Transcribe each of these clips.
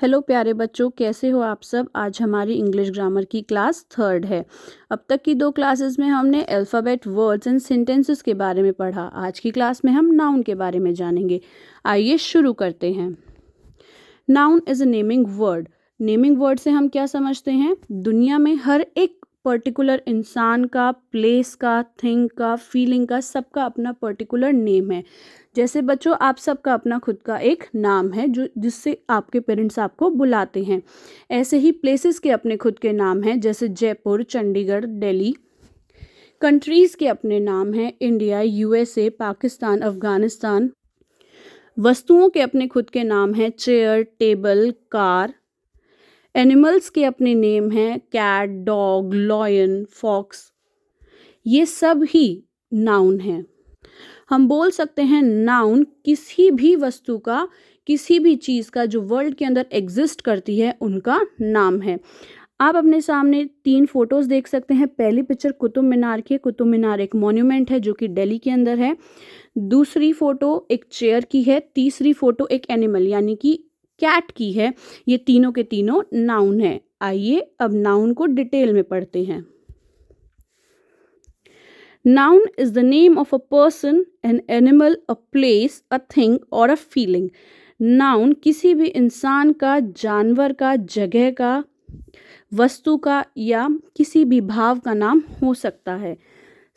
Hello प्यारे बच्चों, कैसे हो आप सब। आज हमारी इंग्लिश ग्रामर की क्लास 3rd है। अब तक की 2 क्लासेस में हमने अल्फ़ाबेट, वर्ड्स एंड सेंटेंसेस के बारे में पढ़ा। आज की क्लास में हम नाउन के बारे में जानेंगे। आइए शुरू करते हैं। Noun is a naming word. Naming word से हम क्या समझते हैं? दुनिया में हर एक पर्टिकुलर इंसान का, प्लेस का, थिंग का, फीलिंग का, सबका अपना पर्टिकुलर नेम है। जैसे बच्चों, आप सबका अपना खुद का एक नाम है जो जिससे आपके पेरेंट्स आपको बुलाते हैं। ऐसे ही प्लेसेस के अपने खुद के नाम हैं, जैसे जयपुर, चंडीगढ़, दिल्ली। कंट्रीज़ के अपने नाम हैं, इंडिया, यूएसए, पाकिस्तान, अफ़गानिस्तान। वस्तुओं के अपने खुद के नाम हैं, चेयर, टेबल, कार। एनिमल्स के अपने नेम हैं, कैट, डॉग, लॉयन, फॉक्स। ये सब ही नाउन हैं। हम बोल सकते हैं नाउन किसी भी वस्तु का, किसी भी चीज़ का जो वर्ल्ड के अंदर एग्जिस्ट करती है, उनका नाम है। आप अपने सामने 3 फोटोज़ देख सकते हैं। पहली पिक्चर कुतुब मीनार की है। कुतुब मीनार एक मॉन्यूमेंट है जो कि दिल्ली के अंदर है। दूसरी फ़ोटो एक चेयर की है। तीसरी फ़ोटो एक एनिमल यानी कि कैट की है। ये तीनों के तीनों नाउन हैं। आइए अब नाउन को डिटेल में पढ़ते हैं। Noun is the name of a person, an animal, a place, a thing or a feeling. Noun किसी भी इंसान का, जानवर का, जगह का, वस्तु का या किसी भी भाव का नाम हो सकता है।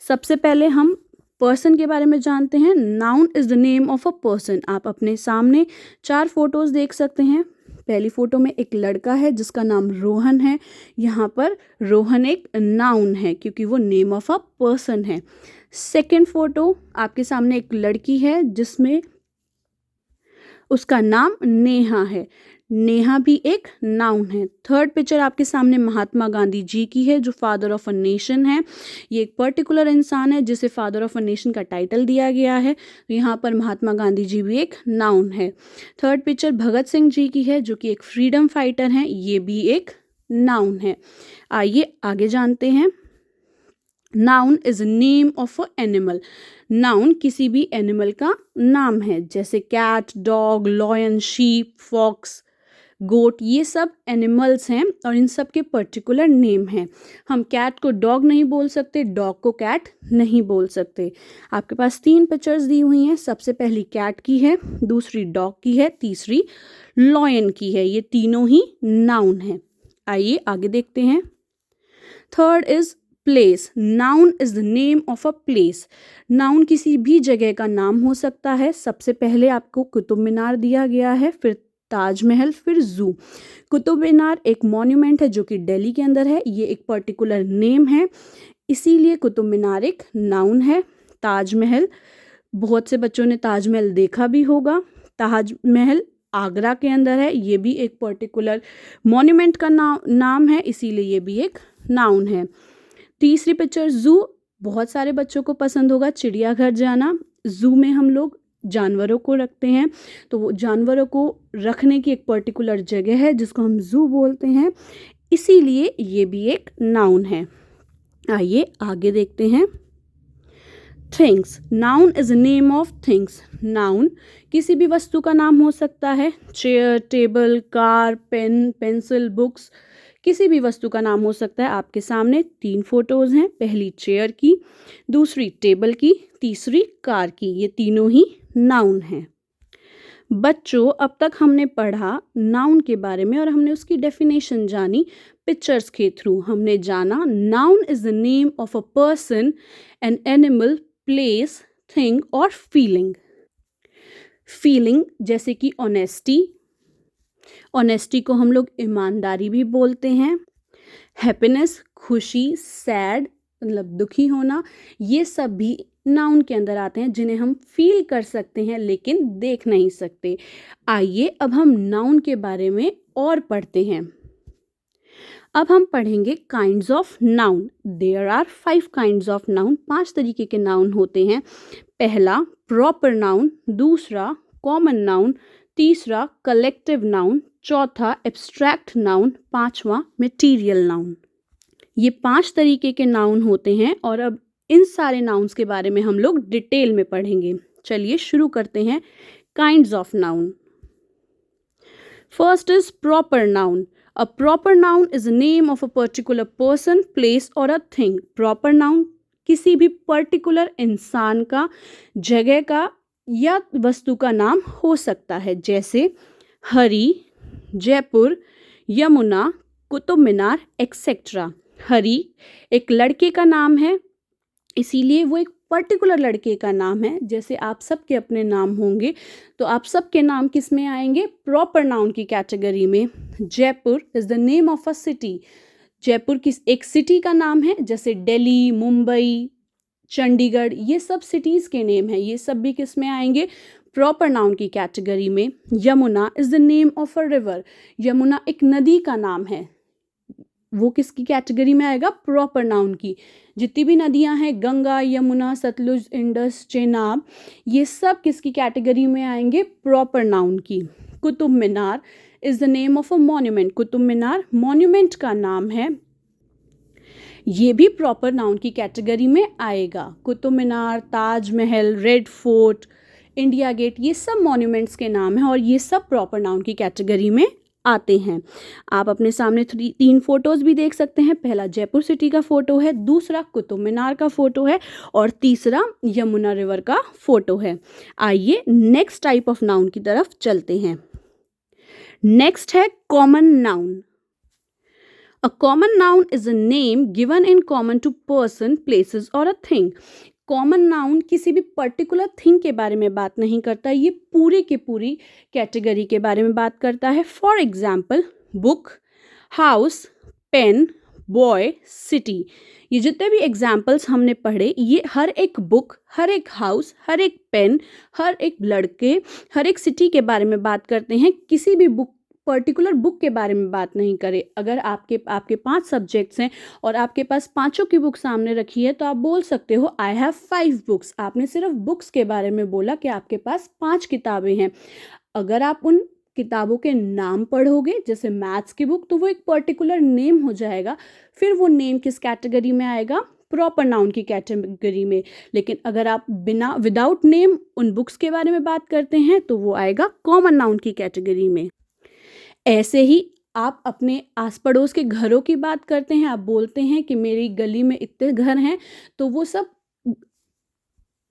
सबसे पहले हम पर्सन के बारे में जानते हैं। Noun is the name of a person. आप अपने सामने 4 फोटोज़ देख सकते हैं। पहली फ़ोटो में एक लड़का है जिसका नाम रोहन है। यहाँ पर रोहन एक नाउन है क्योंकि वो नेम ऑफ अ पर्सन है। सेकंड फ़ोटो आपके सामने एक लड़की है जिसमें उसका नाम नेहा है। नेहा भी एक नाउन है। थर्ड पिक्चर आपके सामने महात्मा गांधी जी की है जो फादर ऑफ अ नेशन है। ये एक पर्टिकुलर इंसान है जिसे फादर ऑफ अ नेशन का टाइटल दिया गया है। तो यहाँ पर महात्मा गांधी जी भी एक नाउन है। थर्ड पिक्चर भगत सिंह जी की है जो कि एक फ्रीडम फाइटर हैं। ये भी एक नाउन है। आइए आगे जानते हैं। Noun is name of a animal. Noun किसी भी एनिमल का नाम है, जैसे cat, dog, lion, sheep, fox, goat. ये सब एनिमल्स हैं और इन सब के पर्टिकुलर नेम हैं। हम कैट को डॉग नहीं बोल सकते, डॉग को कैट नहीं बोल सकते। आपके पास 3 पिक्चर्स दी हुई हैं। सबसे पहली कैट की है, दूसरी डॉग की है, तीसरी लॉयन की है। ये तीनों ही नाउन हैं। आइए आगे देखते हैं। Third is place. Noun is the name of a place. Noun किसी भी जगह का नाम हो सकता है। सबसे पहले आपको कुतुब मीनार दिया गया है, फिर ताजमहल, फिर जू। कुतुब मीनार एक मॉन्यूमेंट है जो कि दिल्ली के अंदर है। ये एक पर्टिकुलर नेम है, इसीलिए कुतुब मीनार एक नाउन है। ताजमहल, बहुत से बच्चों ने ताजमहल देखा भी होगा। ताजमहल आगरा के अंदर है। ये भी एक पर्टिकुलर मॉन्यूमेंट का नाम है, इसीलिए ये भी एक नाउन है। तीसरी पिक्चर जू, बहुत सारे बच्चों को पसंद होगा चिड़ियाघर जाना। जू में हम लोग जानवरों को रखते हैं, तो वो जानवरों को रखने की एक पर्टिकुलर जगह है जिसको हम जू बोलते हैं, इसीलिए ये भी एक नाउन है। आइए आगे देखते हैं। Things. Noun is name of things. Noun किसी भी वस्तु का नाम हो सकता है। Chair, table, car, pen, pencil, books, किसी भी वस्तु का नाम हो सकता है। आपके सामने 3 फोटोज़ हैं। पहली चेयर की, दूसरी टेबल की, तीसरी कार की। ये तीनों ही नाउन हैं। बच्चों, अब तक हमने पढ़ा नाउन के बारे में और हमने उसकी डेफिनेशन जानी पिक्चर्स के थ्रू। हमने जाना noun is the name of a person, an animal, place, thing और फीलिंग। फीलिंग जैसे कि ऑनेस्टी। ऑनेस्टी को हम लोग ईमानदारी भी बोलते हैं। हैप्पीनेस, खुशी, सैड मतलब दुखी होना, ये सब भी नाउन के अंदर आते हैं जिन्हें हम फील कर सकते हैं लेकिन देख नहीं सकते। आइए अब हम नाउन के बारे में और पढ़ते हैं। अब हम पढ़ेंगे kinds of noun. There are 5 kinds of noun. 5 तरीके के नाउन होते हैं। पहला प्रॉपर नाउन, दूसरा कॉमन नाउन, तीसरा कलेक्टिव नाउन, चौथा एब्स्ट्रैक्ट नाउन, पांचवा मटेरियल नाउन। ये 5 तरीके के नाउन होते हैं और अब इन सारे नाउन्स के बारे में हम लोग डिटेल में पढ़ेंगे। चलिए शुरू करते हैं। Kinds of noun. First is proper noun. A proper noun is a name of a particular person, place or a thing. Proper noun किसी भी पर्टिकुलर इंसान का, जगह का या वस्तु का नाम हो सकता है, जैसे हरी, जयपुर, यमुना, कुतुब मीनार एक्सेट्रा। हरी एक लड़के का नाम है, इसीलिए वो एक पर्टिकुलर लड़के का नाम है। जैसे आप सबके अपने नाम होंगे, तो आप सबके नाम किस में आएंगे? प्रॉपर नाउन की कैटेगरी में। Jaipur is the name of a city. Jaipur किस एक सिटी का नाम है, जैसे दिल्ली, मुंबई, चंडीगढ़, ये सब सिटीज़ के नेम हैं। ये सब भी किस में आएंगे? प्रॉपर नाउन की कैटेगरी में। Yamuna is the name of a river. Yamuna एक नदी का नाम है, वो किसकी कैटेगरी में आएगा? प्रॉपर नाउन की। जितनी भी नदियां हैं, गंगा, यमुना, सतलुज, इंडस, चेनाब, ये सब किसकी कैटेगरी में आएंगे? प्रॉपर नाउन की। Qutub Minar is the name of a monument. Qutub Minar monument का नाम है, ये भी प्रॉपर नाउन की कैटेगरी में आएगा। Qutub Minar, Taj Mahal, red fort, India gate, ये सब मॉन्यूमेंट्स के नाम हैं और ये सब प्रॉपर नाउन की कैटेगरी में आते हैं। आप अपने सामने 3 फोटोज़ भी देख सकते हैं। पहला जयपुर सिटी का फ़ोटो है, दूसरा कुतुब मीनार का फ़ोटो है और तीसरा यमुना रिवर का फ़ोटो है। आइए नेक्स्ट टाइप ऑफ नाउन की तरफ चलते हैं। नेक्स्ट है common noun. A common noun is a name given in common to person, places or a thing. Common noun किसी भी पर्टिकुलर थिंग के बारे में बात नहीं करता, ये पूरी की पूरी कैटेगरी के बारे में बात करता है। For example book, house, pen, boy, city, ये जितने भी एग्जाम्पल्स हमने पढ़े, ये हर एक बुक, हर एक हाउस, हर एक पेन, हर एक लड़के, हर एक सिटी के बारे में बात करते हैं। किसी भी बुक पर्टिकुलर बुक के बारे में बात नहीं करें। अगर आपके 5 सब्जेक्ट्स हैं और आपके पास पांचों की बुक सामने रखी है, तो आप बोल सकते हो आई हैव 5 बुक्स। आपने सिर्फ बुक्स के बारे में बोला कि आपके पास 5 किताबें हैं। अगर आप उन किताबों के नाम पढ़ोगे, जैसे मैथ्स की बुक, तो वो एक पर्टिकुलर नेम हो जाएगा। फिर वो नेम किस कैटेगरी में आएगा? प्रॉपर नाउन की कैटेगरी में। लेकिन अगर आप विदाउट नेम उन बुक्स के बारे में बात करते हैं, तो वो आएगा कॉमन नाउन की कैटेगरी में। ऐसे ही आप अपने आस पड़ोस के घरों की बात करते हैं, आप बोलते हैं कि मेरी गली में इतने घर हैं, तो वो सब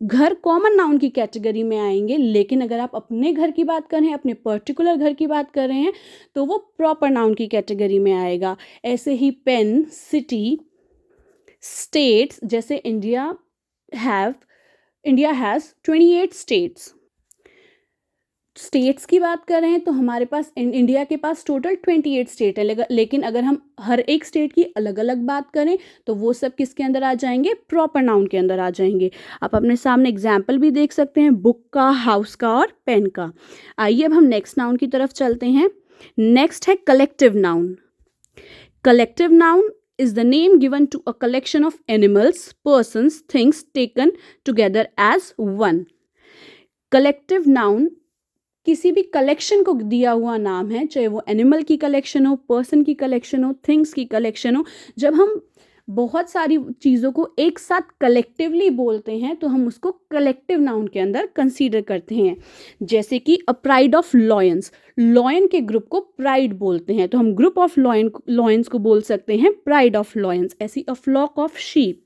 घर कॉमन नाउन की कैटेगरी में आएंगे। लेकिन अगर आप अपने घर की बात कर रहे हैं, अपने पर्टिकुलर घर की बात कर रहे हैं, तो वो प्रॉपर नाउन की कैटेगरी में आएगा। ऐसे ही पेन, सिटी, स्टेट्स, जैसे इंडिया हैज़ 28 स्टेट्स। स्टेट्स की बात कर रहे हैं, तो हमारे पास इंडिया के पास टोटल 28 स्टेट है। लेकिन अगर हम हर एक स्टेट की अलग अलग बात करें, तो वो सब किसके अंदर आ जाएंगे? प्रॉपर नाउन के अंदर आ जाएंगे। आप अपने सामने एग्जाम्पल भी देख सकते हैं, बुक का, हाउस का और पेन का। आइए अब हम नेक्स्ट नाउन की तरफ चलते हैं। नेक्स्ट है collective noun. Collective noun is the name given to a collection of animals, persons, things taken together as one. Collective noun किसी भी कलेक्शन को दिया हुआ नाम है, चाहे वो एनिमल की कलेक्शन हो, पर्सन की कलेक्शन हो, थिंग्स की कलेक्शन हो। जब हम बहुत सारी चीज़ों को एक साथ कलेक्टिवली बोलते हैं, तो हम उसको कलेक्टिव नाउन के अंदर कंसीडर करते हैं। जैसे कि a pride of lions, lion के ग्रुप को प्राइड बोलते हैं, तो हम ग्रुप ऑफ लॉयंस को बोल सकते हैं प्राइड ऑफ लॉयंस। ऐसी a flock of sheep,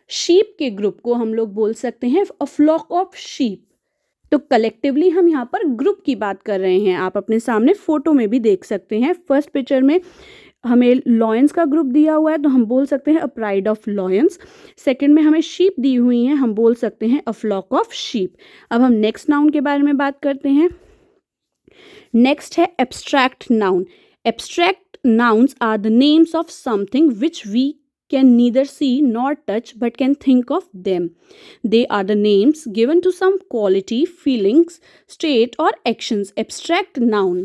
sheep के ग्रुप को हम लोग बोल सकते हैं अ फ्लॉक ऑफ शीप। तो कलेक्टिवली हम यहाँ पर ग्रुप की बात कर रहे हैं। आप अपने सामने फोटो में भी देख सकते हैं। फर्स्ट पिक्चर में हमें लॉयंस का ग्रुप दिया हुआ है, तो हम बोल सकते हैं a pride of lions. Second में हमें शीप दी हुई हैं, हम बोल सकते हैं अ फ्लॉक ऑफ शीप। अब हम नेक्स्ट नाउन के बारे में बात करते हैं। नेक्स्ट है abstract noun. Abstract nouns are the names of something which we can neither see nor touch but can think of them. They are the names given to some quality, feelings, state or actions. Abstract noun.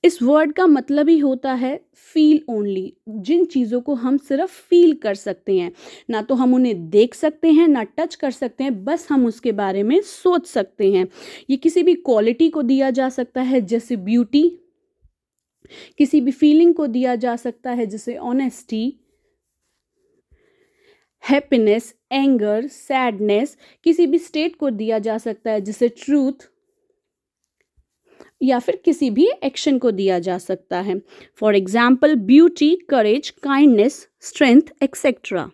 इस word का मतलब ही होता है feel only. जिन चीज़ों को हम सिर्फ feel कर सकते हैं, ना तो हम उन्हें देख सकते हैं, ना टच कर सकते हैं, बस हम उसके बारे में सोच सकते हैं। ये किसी भी क्वालिटी को दिया जा सकता है, जैसे ब्यूटी। किसी भी फीलिंग को दिया जा सकता है, जैसे ऑनेस्टी, हैप्पीनेस, एंगर, सैडनेस। किसी भी स्टेट को दिया जा सकता है, जैसे ट्रूथ। या फिर किसी भी एक्शन को दिया जा सकता है। For example beauty, courage, kindness, strength etcetera.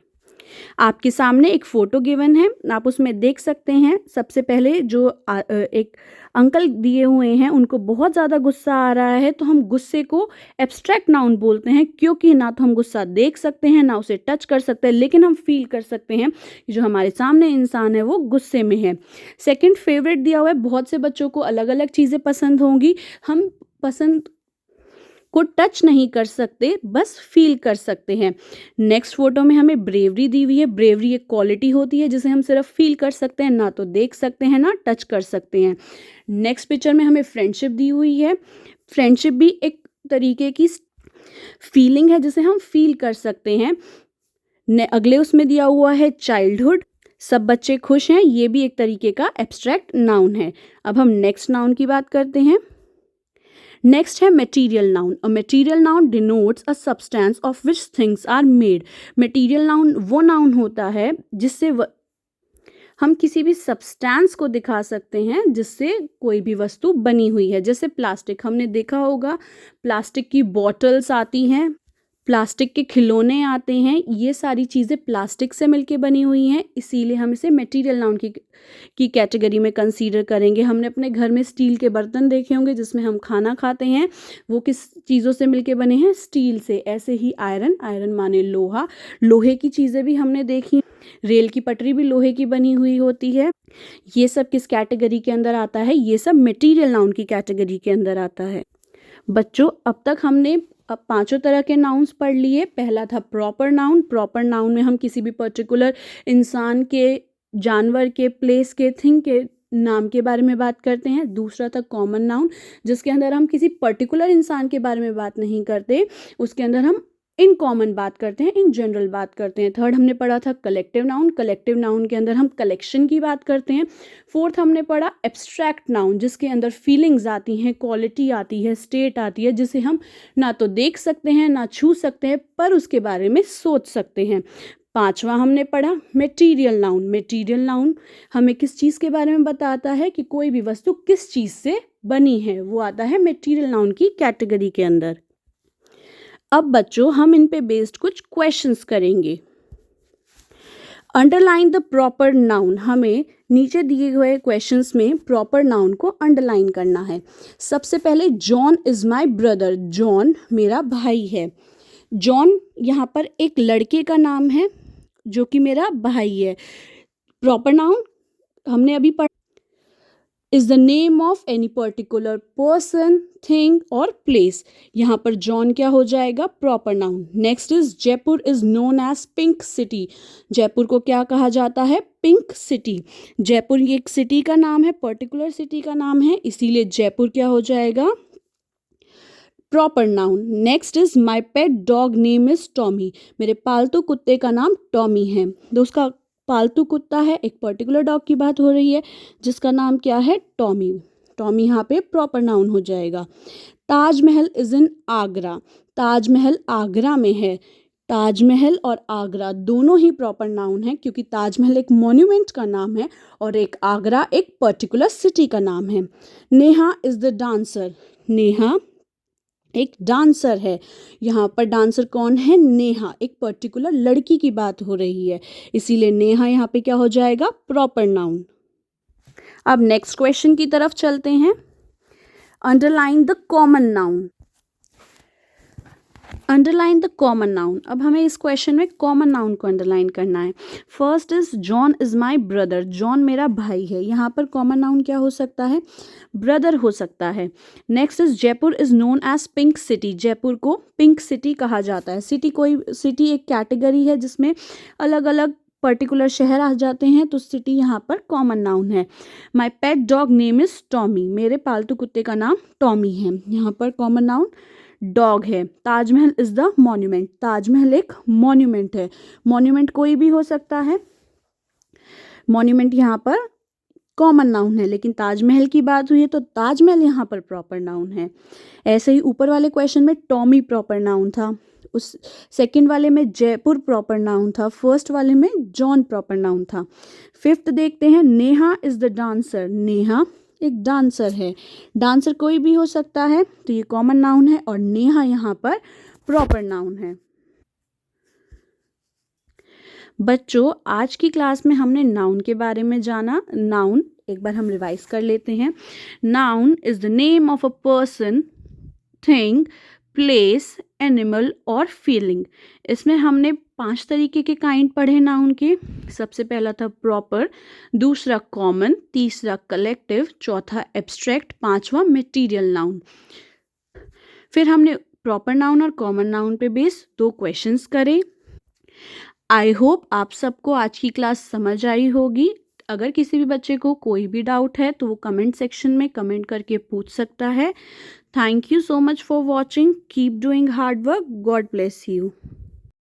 आपके सामने एक फ़ोटो गिवन है, आप उसमें देख सकते हैं सबसे पहले जो एक अंकल दिए हुए हैं उनको बहुत ज़्यादा गुस्सा आ रहा है, तो हम गुस्से को एब्स्ट्रैक्ट नाउन बोलते हैं, क्योंकि ना तो हम गुस्सा देख सकते हैं ना उसे टच कर सकते हैं, लेकिन हम फील कर सकते हैं कि जो हमारे सामने इंसान है वो गुस्से में है। सेकंड फेवरेट दिया हुआ है, बहुत से बच्चों को अलग अलग चीज़ें पसंद होंगी, हम पसंद को टच नहीं कर सकते, बस फील कर सकते हैं। नेक्स्ट फोटो में हमें ब्रेवरी दी हुई है। ब्रेवरी एक क्वालिटी होती है जिसे हम सिर्फ फील कर सकते हैं, ना तो देख सकते हैं ना टच कर सकते हैं। नेक्स्ट पिक्चर में हमें फ्रेंडशिप दी हुई है। फ्रेंडशिप भी एक तरीके की फीलिंग है जिसे हम फील कर सकते हैं। अगले उसमें दिया हुआ है चाइल्डहुड, सब बच्चे खुश हैं, ये भी एक तरीके का एब्स्ट्रैक्ट नाउन है। अब हम नेक्स्ट नाउन की बात करते हैं। नेक्स्ट है material noun. A material noun denotes a substance of which things are made. Material noun वो नाउन होता है जिससे हम किसी भी सब्सटेंस को दिखा सकते हैं जिससे कोई भी वस्तु बनी हुई है। जैसे प्लास्टिक, हमने देखा होगा प्लास्टिक की बॉटल्स आती हैं, प्लास्टिक के खिलौने आते हैं, ये सारी चीज़ें प्लास्टिक से मिलके बनी हुई हैं, इसीलिए हम इसे मटेरियल नाउन की कैटेगरी में कंसीडर करेंगे। हमने अपने घर में स्टील के बर्तन देखे होंगे जिसमें हम खाना खाते हैं, वो किस चीज़ों से मिलके बने हैं? स्टील से। ऐसे ही आयरन, आयरन माने लोहा, लोहे की चीज़ें भी हमने देखी, रेल की पटरी भी लोहे की बनी हुई होती है। ये सब किस कैटेगरी के अंदर आता है? ये सब मटेरियल नाउन की कैटेगरी के अंदर आता है। बच्चों, अब तक हमने अब पांचों तरह के नाउन्स पढ़ लिए। पहला था प्रॉपर नाउन। प्रॉपर नाउन में हम किसी भी पर्टिकुलर इंसान के, जानवर के, प्लेस के, थिंग के नाम के बारे में बात करते हैं। दूसरा था कॉमन नाउन, जिसके अंदर हम किसी पर्टिकुलर इंसान के बारे में बात नहीं करते, उसके अंदर हम इन कॉमन बात करते हैं, इन जनरल बात करते हैं। थर्ड हमने पढ़ा था कलेक्टिव नाउन। कलेक्टिव नाउन के अंदर हम कलेक्शन की बात करते हैं। फोर्थ हमने पढ़ा एब्स्ट्रैक्ट नाउन, जिसके अंदर फीलिंग्स आती हैं, क्वालिटी आती है, स्टेट आती है, जिसे हम ना तो देख सकते हैं ना छू सकते हैं, पर उसके बारे में सोच सकते हैं। पांचवा हमने पढ़ा मटेरियल नाउन। मटेरियल नाउन हमें किस चीज़ के बारे में बताता है कि कोई भी वस्तु किस चीज़ से बनी है, वो आता है मटेरियल नाउन की कैटेगरी के अंदर। अब बच्चों, हम इन पे बेस्ड कुछ क्वेश्चंस करेंगे। Underline the proper noun. हमें नीचे दिए हुए क्वेश्चंस में प्रॉपर नाउन को अंडरलाइन करना है। सबसे पहले, John is my brother. John मेरा भाई है। जॉन यहाँ पर एक लड़के का नाम है जो कि मेरा भाई है। प्रॉपर नाउन हमने अभी पढ़ा, is the name of any particular person, thing और प्लेस। यहाँ पर जॉन क्या हो जाएगा? Proper noun. Next is Jaipur is known as pink city. Jaipur को क्या कहा जाता है? Pink city. जयपुर ये एक सिटी का नाम है, पर्टिकुलर सिटी का नाम है, इसीलिए जयपुर क्या हो जाएगा? Proper noun. Next is my pet dog name is Tommy. मेरे पालतू कुत्ते का नाम टॉमी है। दोस्त पालतू कुत्ता है, एक पर्टिकुलर डॉग की बात हो रही है जिसका नाम क्या है? टॉमी। टॉमी यहाँ पे प्रॉपर नाउन हो जाएगा। Taj Mahal is in Agra. ताजमहल आगरा में है। ताजमहल और आगरा दोनों ही प्रॉपर नाउन है, क्योंकि ताजमहल एक मॉन्यूमेंट का नाम है और एक आगरा एक पर्टिकुलर सिटी का नाम है। Neha is the dancer. Neha एक डांसर है। यहाँ पर डांसर कौन है? नेहा। एक पर्टिकुलर लड़की की बात हो रही है, इसीलिए नेहा यहाँ पे क्या हो जाएगा? Proper noun. अब नेक्स्ट क्वेश्चन की तरफ चलते हैं। Underline the common noun. Underline the common noun. अब हमें इस क्वेश्चन में कॉमन नाउन को अंडरलाइन करना है। First is John is my brother. John मेरा भाई है। यहाँ पर कॉमन नाउन क्या हो सकता है? ब्रदर हो सकता है। Next is Jaipur is known as pink city. Jaipur को पिंक सिटी कहा जाता है। सिटी एक कैटेगरी है जिसमें अलग अलग पर्टिकुलर शहर आ जाते हैं, तो सिटी यहाँ पर कॉमन नाउन है। My pet dog name is Tommy. मेरे पालतू कुत्ते का नाम टॉमी है। यहाँ पर कॉमन नाउन डॉग है। Taj Mahal is the monument. Taj Mahal एक मॉन्यूमेंट है। मॉन्यूमेंट कोई भी हो सकता है। मॉन्यूमेंट यहाँ पर कॉमन नाउन है, लेकिन ताजमहल की बात हुई है तो ताजमहल यहाँ पर प्रॉपर नाउन है। ऐसे ही ऊपर वाले क्वेश्चन में टॉमी प्रॉपर नाउन था, उस सेकंड वाले में जयपुर प्रॉपर नाउन था, फर्स्ट वाले में जॉन प्रॉपर नाउन था। फिफ्थ देखते हैं, Neha is the dancer. Neha एक डांसर है। डांसर कोई भी हो सकता है, तो ये कॉमन नाउन है और नेहा यहाँ पर प्रॉपर नाउन है। बच्चों, आज की क्लास में हमने नाउन के बारे में जाना। नाउन एक बार हम रिवाइज कर लेते हैं। Noun is the name of a person, thing, place, animal और फीलिंग। इसमें हमने 5 तरीके के काइंड पढ़े नाउन के। सबसे पहला था प्रॉपर, दूसरा कॉमन, तीसरा कलेक्टिव, चौथा एब्स्ट्रैक्ट, पांचवा मटेरियल नाउन। फिर हमने प्रॉपर नाउन और कॉमन नाउन पे बेस 2 क्वेश्चंस करे। आई होप आप सबको आज की क्लास समझ आई होगी। अगर किसी भी बच्चे को कोई भी डाउट है तो वो कमेंट सेक्शन में कमेंट करके पूछ सकता है। Thank you so much for watching. Keep doing hard work. God bless you.